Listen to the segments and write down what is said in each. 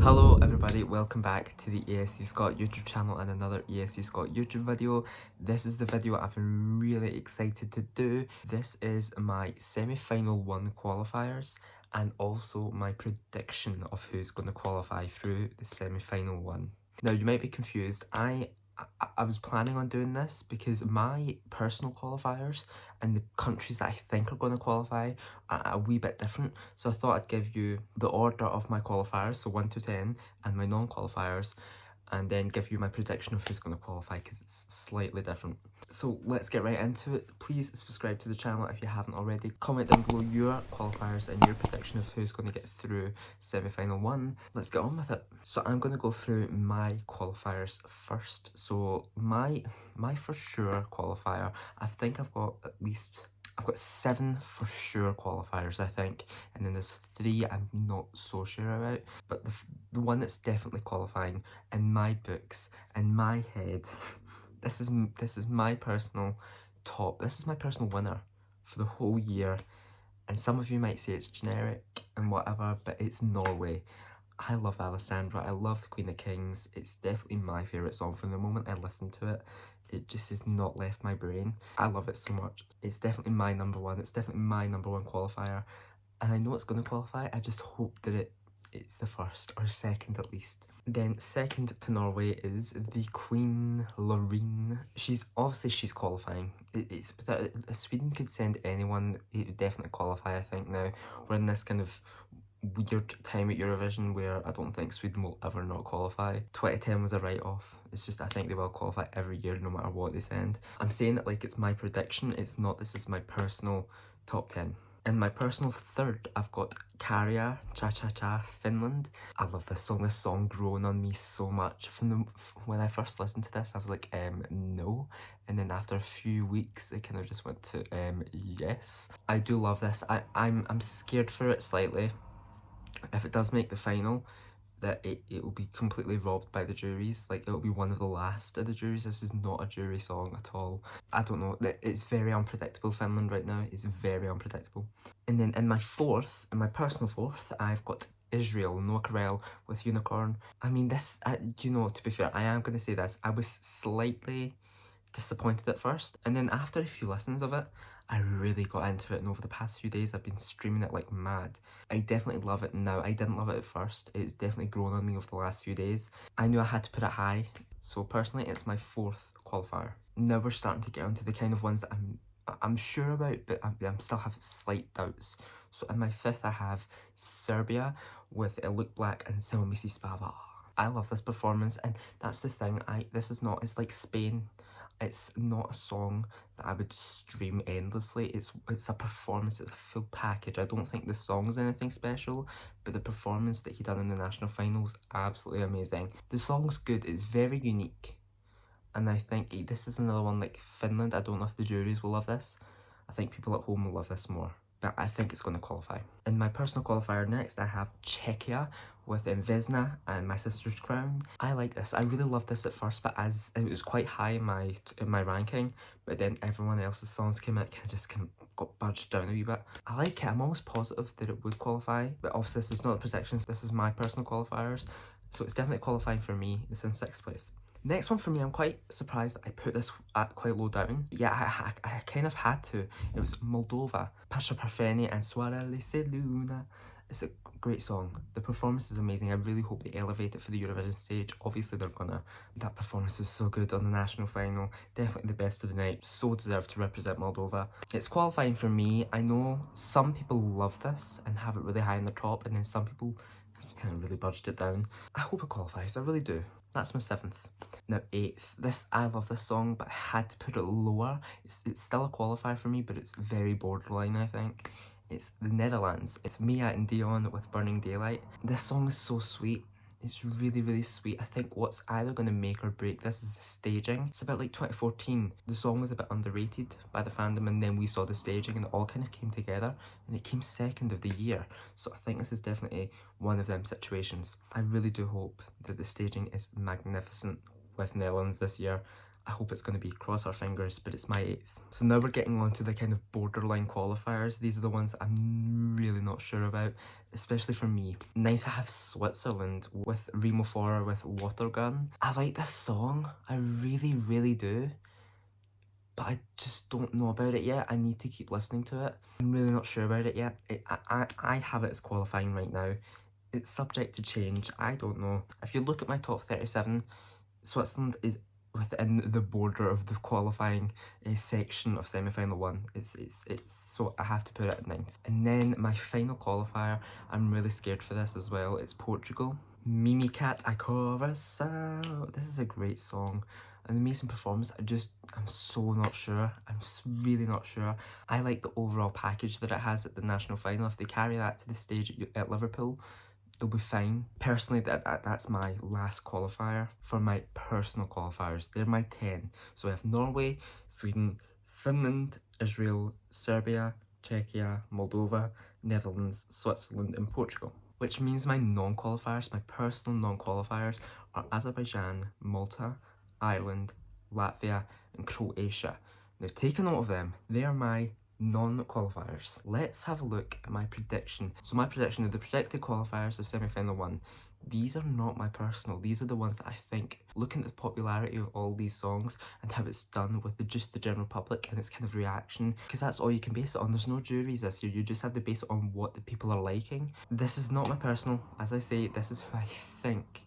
Hello everybody, welcome back to the ESC Scot YouTube channel and another ESC Scot YouTube video. This is the video I've been really excited to do. This is my semi-final 1 qualifiers and also my prediction of who's going to qualify through the semi-final 1. Now you might be confused, I was planning on doing this because my personal qualifiers and the countries that I think are going to qualify are a wee bit different. So I thought I'd give you the order of my qualifiers, so 1 to 10, and my non-qualifiers, and then give you my prediction of who's going to qualify because it's slightly different. So let's get right into it. Please subscribe to the channel if you haven't already. Comment down below your qualifiers and your prediction of who's going to get through semi-final 1. Let's get on with it. So I'm going to go through my qualifiers first. So my for sure qualifier, I think I've got 7 for sure qualifiers, I think, and then there's 3 I'm not so sure about, but the one that's definitely qualifying in my books, in my head, this is my personal top, this is my personal winner for the whole year, and some of you might say it's generic and whatever, but it's Norway. I love Alessandra, I love the Queen of Kings, it's definitely my favourite song from the moment I listened to it. It just has not left my brain. I love it so much. It's definitely my number 1, it's definitely my number 1 qualifier, and I know it's going to qualify, I just hope that it's the first or second at least. Then second to Norway is the Queen Loreen. She's qualifying. If Sweden could send anyone, it would definitely qualify. I think now we're in this kind of weird time at Eurovision where I don't think Sweden will ever not qualify. 2010 was a write-off. It's just I think they will qualify every year no matter what they send. I'm saying it like it's my prediction, it's not. This is my personal top 10. In my personal third, I've got Karja, Cha Cha Cha, Finland. I love this song. This song grown on me so much. When I first listened to this, I was like, no. And then after a few weeks, it kind of just went to, yes. I do love this. I'm scared for it slightly. If it does make the final, that it will be completely robbed by the juries. Like, it will be one of the last of the juries. This is not a jury song at all. I don't know, it's very unpredictable, Finland right now. It's very unpredictable. And then in my personal fourth, I've got Israel, No Carell with Unicorn. I mean, this, to be fair, I am going to say this, I was slightly disappointed at first, and then after a few listens of it, I really got into it, and over the past few days I've been streaming it like mad. I definitely love it now. I didn't love it at first. It's definitely grown on me over the last few days. I knew I had to put it high, so personally it's my 4th qualifier. Now we're starting to get onto the kind of ones that I'm sure about, but I'm still have slight doubts. So in my 5th I have Serbia with Look Black and Selma Si Spava. I love this performance, and that's the thing, it's like Spain. It's not a song that I would stream endlessly. It's a performance, it's a full package. I don't think the song's anything special, but the performance that he done in the national final was absolutely amazing. The song's good, it's very unique, and I think this is another one like Finland. I don't know if the juries will love this. I think people at home will love this more, but I think it's going to qualify. In my personal qualifier next, I have Czechia with Vesna and My Sister's Crown. I like this. I really loved this at first, but as it was quite high in my ranking, but then everyone else's songs came out, kind of got budged down a wee bit. I like it. I'm almost positive that it would qualify, but obviously this is not the predictions. This is my personal qualifiers, so it's definitely qualifying for me. It's in 6th place. Next one for me, I'm quite surprised that I put this at quite low down. Yeah, I kind of had to. It was Moldova, Pasha Parfeni and Soarele Se Luna. It's a great song. The performance is amazing. I really hope they elevate it for the Eurovision stage. Obviously they're gonna. That performance was so good on the national final. Definitely the best of the night. So deserved to represent Moldova. It's qualifying for me. I know some people love this and have it really high in the top, and then some people kind of really budged it down. I hope it qualifies. I really do. That's my 7th. Now 8th. I love this song, but I had to put it lower. It's still a qualifier for me, but it's very borderline, I think. It's the Netherlands. It's Mia and Dion with Burning Daylight. This song is so sweet. It's really, really sweet. I think what's either going to make or break this is the staging. It's about like 2014. The song was a bit underrated by the fandom, and then we saw the staging and it all kind of came together, and it came 2nd of the year. So I think this is definitely one of them situations. I really do hope that the staging is magnificent with Netherlands this year. I hope it's going to be, cross our fingers, but it's my 8th. So now we're getting on to the kind of borderline qualifiers. These are the ones that I'm really not sure about, especially for me. 9th, I have Switzerland with Remo Fora with Water Gun. I like this song, I really, really do, but I just don't know about it yet. I need to keep listening to it. I'm really not sure about it yet. I have it as qualifying right now. It's subject to change, I don't know. If you look at my top 37, Switzerland is within the border of the qualifying section of semi-final 1. It's so I have to put it at 9th. And then my final qualifier, I'm really scared for this as well, it's Portugal. Mimi Cat I Coração. This is a great song. An amazing performance. I'm so not sure. I'm really not sure. I like the overall package that it has at the national final. If they carry that to the stage at Liverpool, they'll be fine. Personally, that's my last qualifier for my personal qualifiers. They're my 10. So I have Norway, Sweden, Finland, Israel, Serbia, Czechia, Moldova, Netherlands, Switzerland and Portugal. Which means my non-qualifiers, my personal non-qualifiers, are Azerbaijan, Malta, Ireland, Latvia and Croatia. Now take a note of them. They are my non-qualifiers. Let's have a look at my prediction. So my prediction of the predicted qualifiers of semi-final 1, these are not my personal. These are the ones that I think, looking at the popularity of all these songs and how it's done with just the general public and its kind of reaction, because that's all you can base it on. There's no juries this year. You just have to base it on what the people are liking. This is not my personal. As I say, this is who I think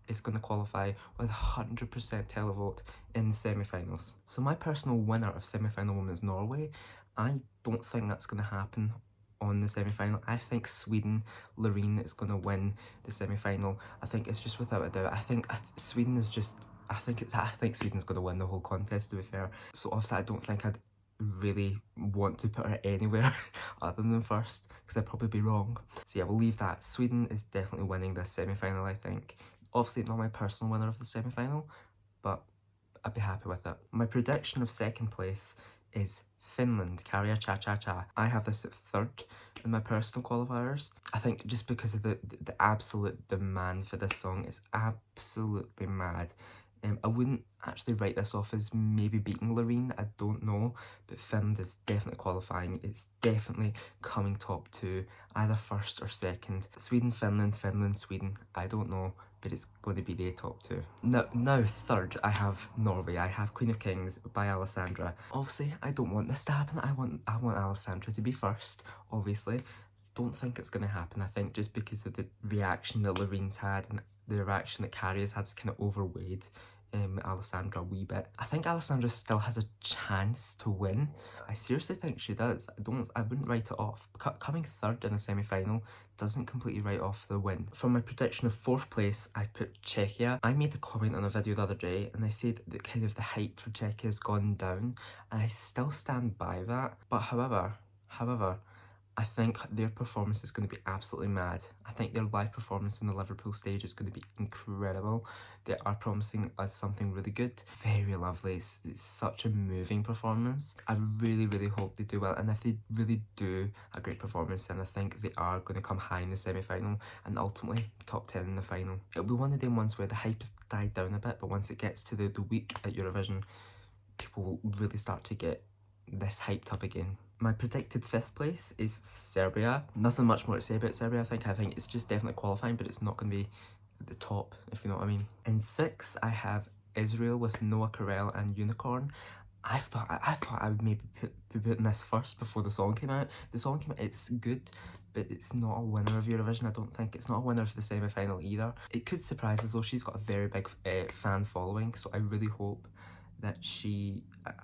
is going to qualify with 100% televote in the semi-finals. So my personal winner of semi-final 1 is Norway. I don't think that's going to happen on the semi-final. I think Sweden, Loreen, is going to win the semi-final. I think it's just without a doubt. I think Sweden is just, I think Sweden's going to win the whole contest, to be fair. So obviously I don't think I'd really want to put her anywhere other than first, because I'd probably be wrong. So yeah, we'll leave that. Sweden is definitely winning this semi-final, I think. Obviously not my personal winner of the semi-final, but I'd be happy with it. My prediction of second place is Finland, Carrier Cha Cha Cha. I have this at 3rd in my personal qualifiers. I think just because of the absolute demand for this song is absolutely mad. I wouldn't actually write this off as maybe beating Loreen, I don't know, but Finland is definitely qualifying. It's definitely coming top 2, either 1st or 2nd. Sweden, Finland, Finland, Sweden, I don't know, but it's going to be the top 2. Now 3rd, I have Norway. I have Queen of Kings by Alessandra. Obviously, I don't want this to happen. I want Alessandra to be 1st, obviously. Don't think it's going to happen. I think just because of the reaction that Loreen's had and the reaction that Carrie's had kind of overweighed Alessandra a wee bit. I think Alessandra still has a chance to win. I seriously think she does. I wouldn't write it off. Coming 3rd in the semi-final doesn't completely write off the win. For my prediction of 4th place, I put Czechia. I made a comment on a video the other day and I said that kind of the hype for Czechia has gone down, and I still stand by that. But however, I think their performance is going to be absolutely mad. I think their live performance in the Liverpool stage is going to be incredible. They are promising us something really good. Very lovely. It's such a moving performance. I really, really hope they do well. And if they really do a great performance, then I think they are going to come high in the semi-final and ultimately top 10 in the final. It'll be one of them ones where the hype has died down a bit, but once it gets to the week at Eurovision, people will really start to get this hyped up again. My predicted 5th place is Serbia. Nothing much more to say about Serbia, I think it's just definitely qualifying, but it's not going to be at the top, if you know what I mean. In 6th, I have Israel with Noah Carell and Unicorn. I thought I would maybe be putting this first before the song came out. The song came out, it's good, but it's not a winner of Eurovision, I don't think. It's not a winner for the semi-final either. It could surprise us though. She's got a very big fan following, so I really hope that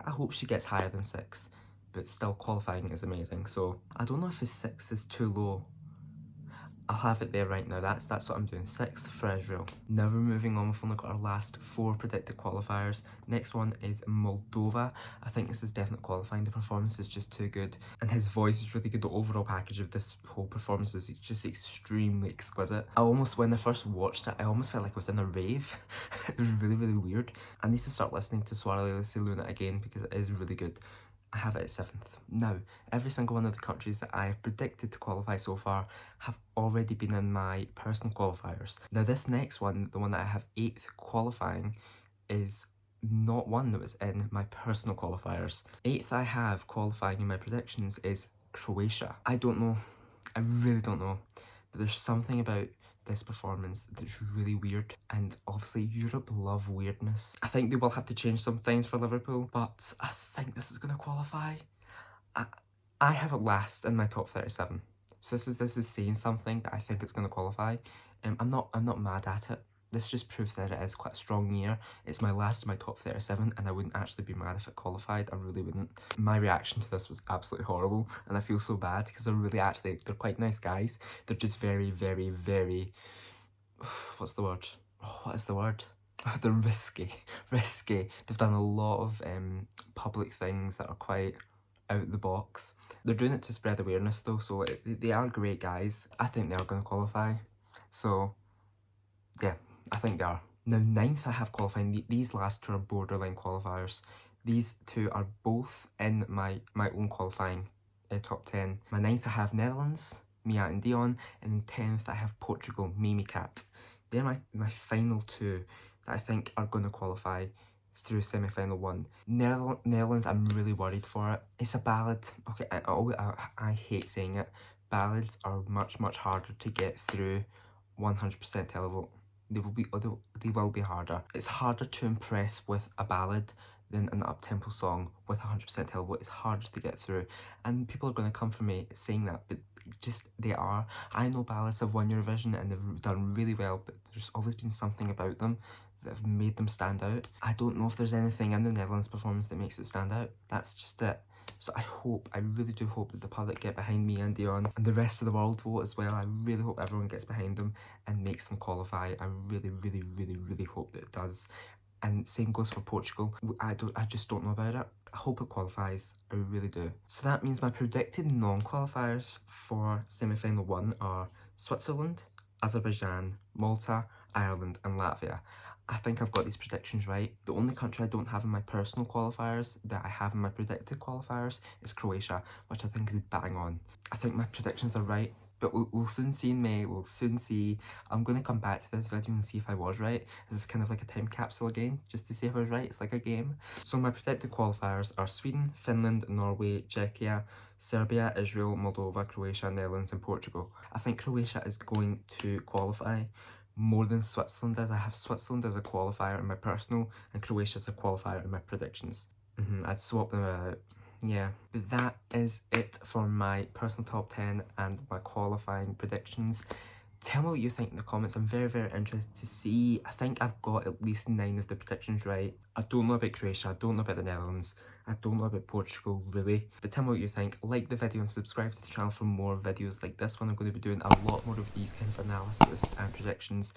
I hope she gets higher than 6th, but still qualifying is amazing. So I don't know if his 6th is too low. I'll have it there right now. That's what I'm doing. 6th for Israel. Now we're moving on. We've only got our last 4 predicted qualifiers. Next one is Moldova. I think this is definitely qualifying. The performance is just too good, and his voice is really good. The overall package of this whole performance is just extremely exquisite. When I first watched it, I almost felt like I was in a rave. It was really, really weird. I need to start listening to Soirée Luna again because it is really good. I have it at 7th. Now, every single one of the countries that I have predicted to qualify so far have already been in my personal qualifiers. Now this next one, the one that I have 8th qualifying, is not one that was in my personal qualifiers. 8th I have qualifying in my predictions is Croatia. I don't know, I really don't know, but there's something about this performance that's really weird, and obviously Europe love weirdness. I think they will have to change some things for Liverpool, but I think this is going to qualify. I have it last in my top 37, so this is saying something that I think it's going to qualify. I'm not mad at it. This just proves that it is quite a strong year. It's my last in my top 37, and I wouldn't actually be mad if it qualified. I really wouldn't. My reaction to this was absolutely horrible, and I feel so bad because they're quite nice guys. They're just very, very, very, what's the word? Oh, what is the word? They're risky. They've done a lot of public things that are quite out the box. They're doing it to spread awareness though, so they are great guys. I think they are going to qualify. So yeah, I think they are. Now 9th I have qualifying. These last two are borderline qualifiers. These two are both in my own qualifying top 10. My 9th I have Netherlands, Mia and Dion, and 10th I have Portugal, Mimi Cat. They're my final two that I think are going to qualify through semi-final 1. Netherlands, I'm really worried for it. It's a ballad. Okay, I hate saying it. Ballads are much harder to get through 100% televote. They will be harder. It's harder to impress with a ballad than an up-tempo song with 100% televote. It's harder to get through, and people are going to come for me saying that, but just they are. I know ballads have won Eurovision and they've done really well, but there's always been something about them that have made them stand out. I don't know if there's anything in the Netherlands performance that makes it stand out. That's just it. So I really do hope that the public get behind me and Dion, and the rest of the world vote as well. I really hope everyone gets behind them and makes them qualify. I really hope that it does. And same goes for Portugal. I just don't know about it. I hope it qualifies. I really do. So that means my predicted non-qualifiers for semi-final 1 are Switzerland, Azerbaijan, Malta, Ireland and Latvia. I think I've got these predictions right. The only country I don't have in my personal qualifiers that I have in my predicted qualifiers is Croatia, which I think is bang on. I think my predictions are right, but we'll soon see in May. We'll soon see. I'm going to come back to this video and see if I was right. This is kind of like a time capsule again, just to see if I was right. It's like a game. So my predicted qualifiers are Sweden, Finland, Norway, Czechia, Serbia, Israel, Moldova, Croatia, Netherlands and Portugal. I think Croatia is going to qualify more than Switzerland does. I have Switzerland as a qualifier in my personal and Croatia as a qualifier in my predictions. I'd swap them out. Yeah, but that is it for my personal top 10 and my qualifying predictions. Tell me what you think in the comments. I'm very interested to see. I think I've got at least 9 of the predictions right. I don't know about Croatia, I don't know about the Netherlands, I don't know about Portugal really. But tell me what you think. Like the video and subscribe to the channel for more videos like this one. I'm going to be doing a lot more of these kind of analysis and predictions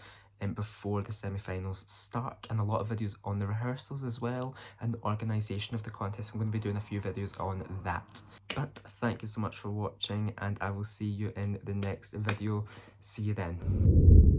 before the semi-finals start, and a lot of videos on the rehearsals as well and the organisation of the contest. I'm going to be doing a few videos on that. But thank you so much for watching, and I will see you in the next video. See you then.